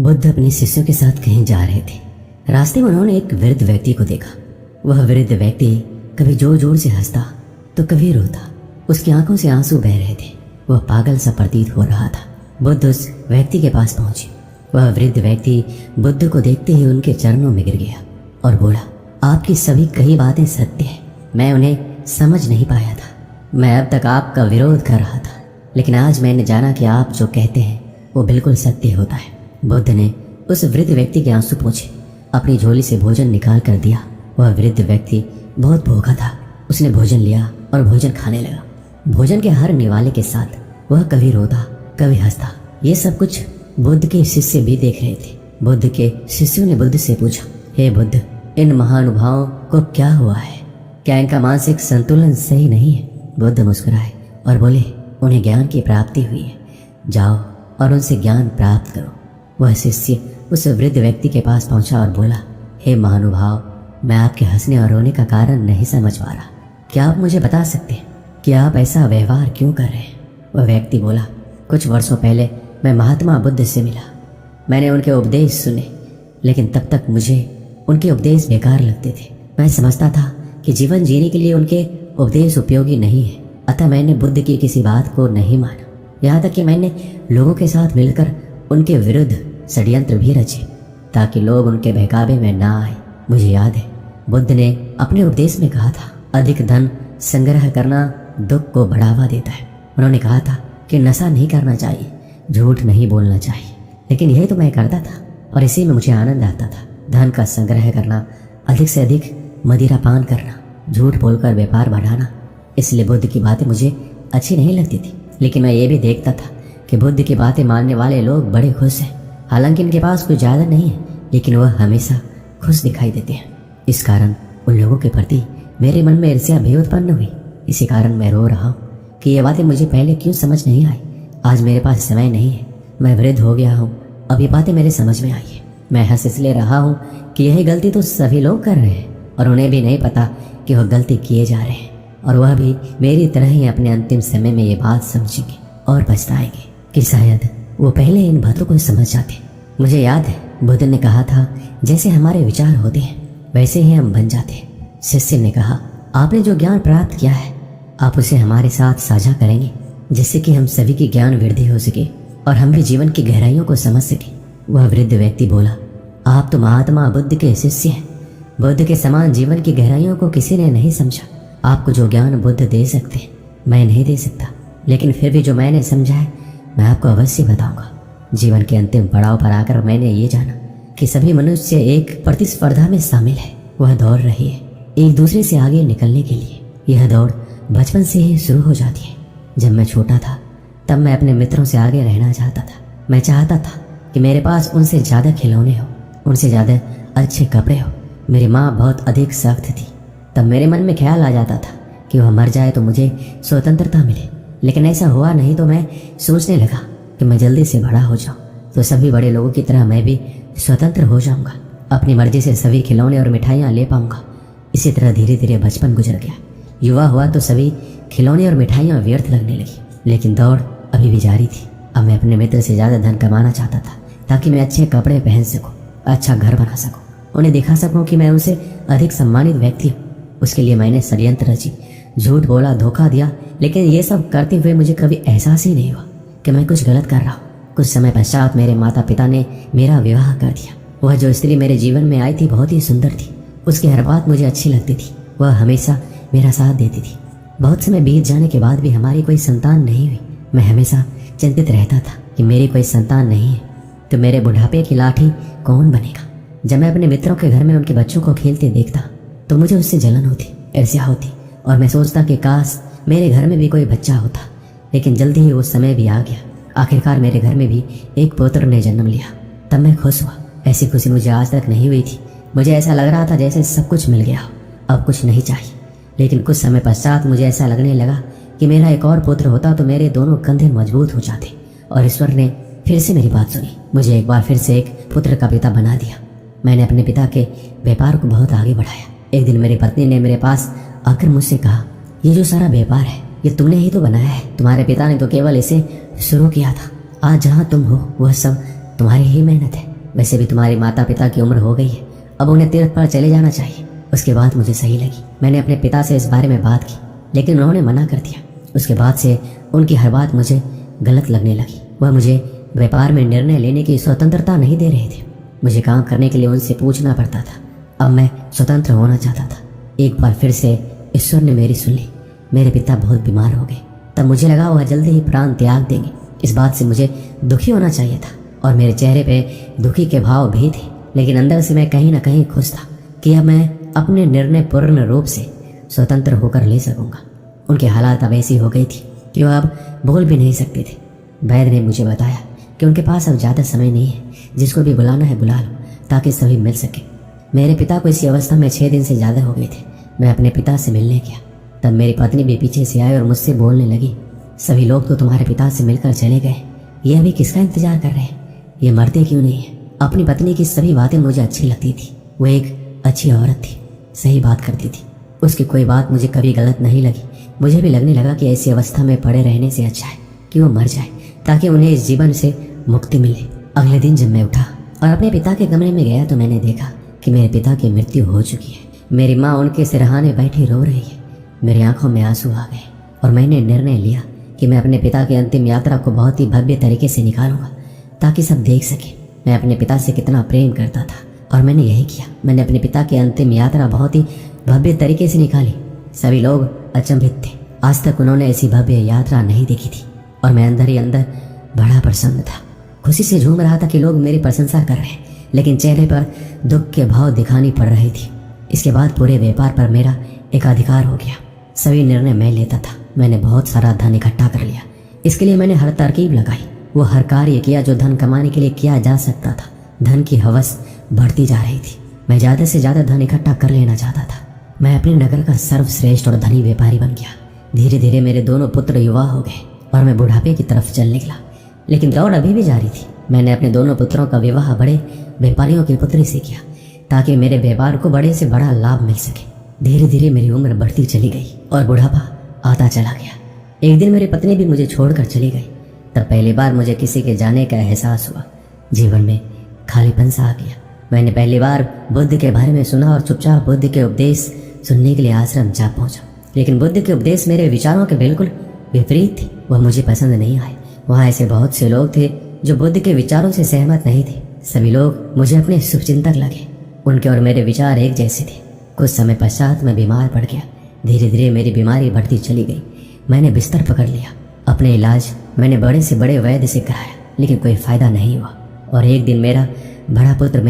बुद्ध अपने शिष्यों के साथ कहीं जा रहे थे। रास्ते में उन्होंने एक वृद्ध व्यक्ति को देखा। वह वृद्ध व्यक्ति कभी जोर जोर से हंसता तो कभी रोता। उसकी आंखों से आंसू बह रहे थे। वह पागल सा प्रतीत हो रहा था। बुद्ध उस व्यक्ति के पास पहुंचे। वह वृद्ध व्यक्ति बुद्ध को देखते ही उनके चरणों में गिर गया और बोला, आपकी सभी कही बातें सत्य है। मैं उन्हें समझ नहीं पाया था। मैं अब तक आपका विरोध कर रहा था, लेकिन आज मैंने जाना कि आप जो कहते हैं वो बिल्कुल सत्य होता है। बुद्ध ने उस वृद्ध व्यक्ति के आंसू पोंछे, अपनी झोली से भोजन निकाल कर दिया। वह वृद्ध व्यक्ति बहुत भूखा था। उसने भोजन लिया और भोजन खाने लगा। भोजन के हर निवाले के साथ वह कभी रोता कभी हंसता। ये सब कुछ बुद्ध के शिष्य भी देख रहे थे। बुद्ध के शिष्यों ने बुद्ध से पूछा, हे बुद्ध, इन महानुभावों को क्या हुआ है? क्या इनका मानसिक संतुलन सही नहीं है? बुद्ध मुस्कुराए और बोले, उन्हें ज्ञान की प्राप्ति हुई है। जाओ और उनसे ज्ञान प्राप्त करो। वह शिष्य उस वृद्ध व्यक्ति के पास पहुंचा और बोला, हे महानुभाव, मैं आपके हंसने और रोने का कारण नहीं समझ पा रहा। क्या आप मुझे बता सकते हैं कि आप ऐसा व्यवहार क्यों कर रहे हैं? वह व्यक्ति बोला, कुछ वर्षों पहले मैं महात्मा बुद्ध से मिला। मैंने उनके उपदेश सुने, लेकिन तब तक मुझे उनके उपदेश बेकार लगते थे। मैं समझता था कि जीवन जीने के लिए उनके उपदेश उपयोगी नहीं है, अतः मैंने बुद्ध की किसी बात को नहीं माना। यहाँ तक कि मैंने लोगों के साथ मिलकर उनके विरुद्ध षड्यंत्र भी रचे ताकि लोग उनके बहकावे में ना आए। मुझे याद है बुद्ध ने अपने उपदेश में कहा था, अधिक धन संग्रह करना दुख को बढ़ावा देता है। उन्होंने कहा था कि नशा नहीं करना चाहिए, झूठ नहीं बोलना चाहिए, लेकिन यही तो मैं करता था और इसी में मुझे आनंद आता था। धन का संग्रह करना, अधिक से अधिक मदिरा पान करना, झूठ बोलकर व्यापार बढ़ाना। इसलिए बुद्ध की बातें मुझे अच्छी नहीं लगती थी, लेकिन मैं ये भी देखता था कि बुद्ध की बातें मानने वाले लोग बड़े खुश हैं। हालांकि इनके पास कुछ ज़्यादा नहीं है, लेकिन वह हमेशा खुश दिखाई देते हैं। इस कारण उन लोगों के प्रति मेरे मन में ईर्ष्या भी उत्पन्न हुई। इसी कारण मैं रो रहा हूँ कि ये बातें मुझे पहले क्यों समझ नहीं आई। आज मेरे पास समय नहीं है, मैं वृद्ध हो गया हूँ, अब ये बातें मेरे समझ में आई है। मैं हंस इसलिए रहा हूँ कि यही गलती तो सभी लोग कर रहे हैं और उन्हें भी नहीं पता कि वह गलती किए जा रहे हैं, और वह भी मेरी तरह ही अपने अंतिम समय में ये बात समझेंगे और पछताएंगे कि शायद वो पहले इन बातों को समझ जाते। मुझे याद है बुद्ध ने कहा था, जैसे हमारे विचार होते हैं वैसे ही हम बन जाते हैं। शिष्य ने कहा, आपने जो ज्ञान प्राप्त किया है आप उसे हमारे साथ साझा करेंगे, जिससे कि हम सभी की ज्ञान वृद्धि हो सके और हम भी जीवन की गहराइयों को समझ सके। वह वृद्ध व्यक्ति बोला, आप तो महात्मा बुद्ध के शिष्य हैं। बुद्ध के समान जीवन की गहराइयों को किसी ने नहीं समझा। आपको जो ज्ञान बुद्ध दे सकते हैं मैं नहीं दे सकता, लेकिन फिर भी जो मैंने समझा है मैं आपको अवश्य बताऊंगा। जीवन के अंतिम पड़ाव पर आकर मैंने ये जाना कि सभी मनुष्य एक प्रतिस्पर्धा में शामिल है। वह दौड़ रही है एक दूसरे से आगे निकलने के लिए। यह दौड़ बचपन से ही शुरू हो जाती है। जब मैं छोटा था तब मैं अपने मित्रों से आगे रहना चाहता था। मैं चाहता था कि मेरे पास उनसे ज़्यादा खिलौने हो, उनसे ज़्यादा अच्छे कपड़े हो। मेरी माँ बहुत अधिक सख्त थी। तब मेरे मन में ख्याल आ जाता था कि वह मर जाए तो मुझे स्वतंत्रता मिले, लेकिन ऐसा हुआ नहीं। तो मैं सोचने लगा कि मैं जल्दी से बड़ा हो जाऊं तो सभी बड़े लोगों की तरह मैं भी स्वतंत्र हो जाऊंगा, अपनी मर्जी से सभी खिलौने और मिठाइयाँ ले पाऊंगा। इसी तरह धीरे धीरे बचपन गुजर गया। युवा हुआ तो सभी खिलौने और मिठाइयाँ व्यर्थ लगने लगी, लेकिन दौड़ अभी भी जारी थी। अब मैं अपने मित्र से ज़्यादा धन कमाना चाहता था ताकि मैं अच्छे कपड़े पहन सकूँ, अच्छा घर बना सकूँ, उन्हें दिखा सकूँ कि मैं उनसे अधिक सम्मानित व्यक्ति हूँ। उसके लिए मैंने षड्यंत्र रची, झूठ बोला, धोखा दिया, लेकिन ये सब करते हुए मुझे कभी एहसास ही नहीं हुआ कि मैं कुछ गलत कर रहा हूँ। कुछ समय पश्चात मेरे माता पिता ने मेरा विवाह कर दिया। वह जो स्त्री मेरे जीवन में आई थी बहुत ही सुंदर थी। उसकी हर बात मुझे अच्छी लगती थी। वह हमेशा मेरा साथ देती थी। बहुत समय बीत जाने के बाद भी हमारी कोई संतान नहीं हुई। मैं हमेशा चिंतित रहता था कि मेरी कोई संतान नहीं है तो मेरे बुढ़ापे की लाठी कौन बनेगा। जब मैं अपने मित्रों के घर में उनके बच्चों को खेलते देखता तो मुझे उससे जलन होती, ईर्ष्या होती, और मैं सोचता कि काश मेरे घर में भी कोई बच्चा होता। लेकिन जल्दी ही वो समय भी आ गया। आखिरकार मेरे घर में भी एक पुत्र ने जन्म लिया। तब मैं खुश हुआ। ऐसी खुशी मुझे आज तक नहीं हुई थी। मुझे ऐसा लग रहा था जैसे सब कुछ मिल गया हो, अब कुछ नहीं चाहिए। लेकिन कुछ समय पश्चात मुझे ऐसा लगने लगा कि मेरा एक और पुत्र होता तो मेरे दोनों कंधे मजबूत हो जाते। और ईश्वर ने फिर से मेरी बात सुनी। मुझे एक बार फिर से एक पुत्र का पिता बना दिया। मैंने अपने पिता के व्यापार को बहुत आगे बढ़ाया। एक दिन मेरी पत्नी ने मेरे पास आकर मुझसे कहा, ये जो सारा व्यापार है ये तुमने ही तो बनाया है। तुम्हारे पिता ने तो केवल इसे शुरू किया था। आज जहाँ तुम हो वह सब तुम्हारी ही मेहनत है। वैसे भी तुम्हारे माता पिता की उम्र हो गई है, अब उन्हें तीर्थ पर चले जाना चाहिए। उसके बाद मुझे सही लगी। मैंने अपने पिता से इस बारे में बात की, लेकिन उन्होंने मना कर दिया। उसके बाद से उनकी हर बात मुझे गलत लगने लगी। वह मुझे व्यापार में निर्णय लेने की स्वतंत्रता नहीं दे रहे थे। मुझे काम करने के लिए उनसे पूछना पड़ता था। अब मैं स्वतंत्र होना चाहता था। एक बार फिर से ईश्वर ने मेरी सुन ली। मेरे पिता बहुत बीमार हो गए। तब मुझे लगा वह जल्दी ही प्राण त्याग देंगे। इस बात से मुझे दुखी होना चाहिए था और मेरे चेहरे पे दुखी के भाव भी थे, लेकिन अंदर से मैं कहीं ना कहीं खुश था कि अब मैं अपने निर्णय पूर्ण रूप से स्वतंत्र होकर ले सकूंगा। उनकी हालात अब ऐसी हो गई थी कि वह अब बोल भी नहीं सकते थे। वैद्य ने मुझे बताया कि उनके पास अब ज़्यादा समय नहीं है, जिसको भी बुलाना है बुला लो ताकि सभी मिल सके। मेरे पिता को इसी अवस्था में 6 दिन से ज़्यादा हो गए थे। मैं अपने पिता से मिलने गया। तब मेरी पत्नी भी पीछे से आई और मुझसे बोलने लगी, सभी लोग तो तुम्हारे पिता से मिलकर चले गए, ये अभी किसका इंतजार कर रहे हैं? ये मरते क्यों नहीं है? अपनी पत्नी की सभी बातें मुझे अच्छी लगती थी। वो एक अच्छी औरत थी, सही बात करती थी। उसकी कोई बात मुझे कभी गलत नहीं लगी। मुझे भी लगने लगा कि ऐसी अवस्था में पड़े रहने से अच्छा है कि वो मर जाए, ताकि उन्हें इस जीवन से मुक्ति मिले। अगले दिन जब मैं उठा और अपने पिता के कमरे में गया तो मैंने देखा कि मेरे पिता की मृत्यु हो चुकी है। मेरी माँ उनके सिरहाने बैठी रो रही है। मेरी आंखों में आंसू आ गए और मैंने निर्णय लिया कि मैं अपने पिता की अंतिम यात्रा को बहुत ही भव्य तरीके से निकालूंगा, ताकि सब देख सके मैं अपने पिता से कितना प्रेम करता था। और मैंने यही किया। मैंने अपने पिता की अंतिम यात्रा बहुत ही भव्य तरीके से निकाली। सभी लोग अचंभित थे। आज तक उन्होंने ऐसी भव्य यात्रा नहीं देखी थी और मैं अंदर ही अंदर बड़ा प्रसन्न था। खुशी से झूम रहा था कि लोग मेरी प्रशंसा कर रहे हैं, लेकिन चेहरे पर दुख के भाव दिखानी पड़ रही थी। इसके बाद पूरे व्यापार पर मेरा एक अधिकार हो गया। सभी निर्णय मैं लेता था। मैंने बहुत सारा धन इकट्ठा कर लिया। इसके लिए मैंने हर तरकीब लगाई। वो हर कार्य किया जो धन कमाने के लिए किया जा सकता था। धन की हवस बढ़ती जा रही थी। मैं ज़्यादा से ज़्यादा धन इकट्ठा कर लेना चाहता था। मैं अपने नगर का सर्वश्रेष्ठ और धनी व्यापारी बन गया। धीरे धीरे मेरे दोनों पुत्र युवा हो गए और मैं बुढ़ापे की तरफ चल निकला, लेकिन दौड़ अभी भी जारी थी। मैंने अपने दोनों पुत्रों का विवाह बड़े व्यापारियों की पुत्री से किया, ताकि मेरे व्यापार को बड़े से बड़ा लाभ मिल सके। धीरे धीरे मेरी उम्र बढ़ती चली गई और बुढ़ापा आता चला गया। एक दिन मेरी पत्नी भी मुझे छोड़कर चली गई। तब पहली बार मुझे किसी के जाने का एहसास हुआ। जीवन में खालीपन सा आ गया। मैंने पहली बार बुद्ध के बारे में सुना और चुपचाप बुद्ध के उपदेश सुनने के लिए आश्रम जा पहुंचा। लेकिन बुद्ध के उपदेश मेरे विचारों के बिल्कुल विपरीत थे। वह मुझे पसंद नहीं आए। वहाँ ऐसे बहुत से लोग थे जो बुद्ध के विचारों से सहमत नहीं थे। सभी लोग मुझे अपने शुभचिंतक लगे। उनके और मेरे विचार एक जैसे थे। कुछ समय पश्चात मैं बीमार पड़ गया। धीरे धीरे मेरी बीमारी बढ़ती चली गई। मैंने बिस्तर पकड़ लिया। अपने इलाज मैंने बड़े से बड़े वैद्य से कराया, लेकिन कोई फायदा नहीं हुआ। और एक दिन मेरा बड़ा पुत्र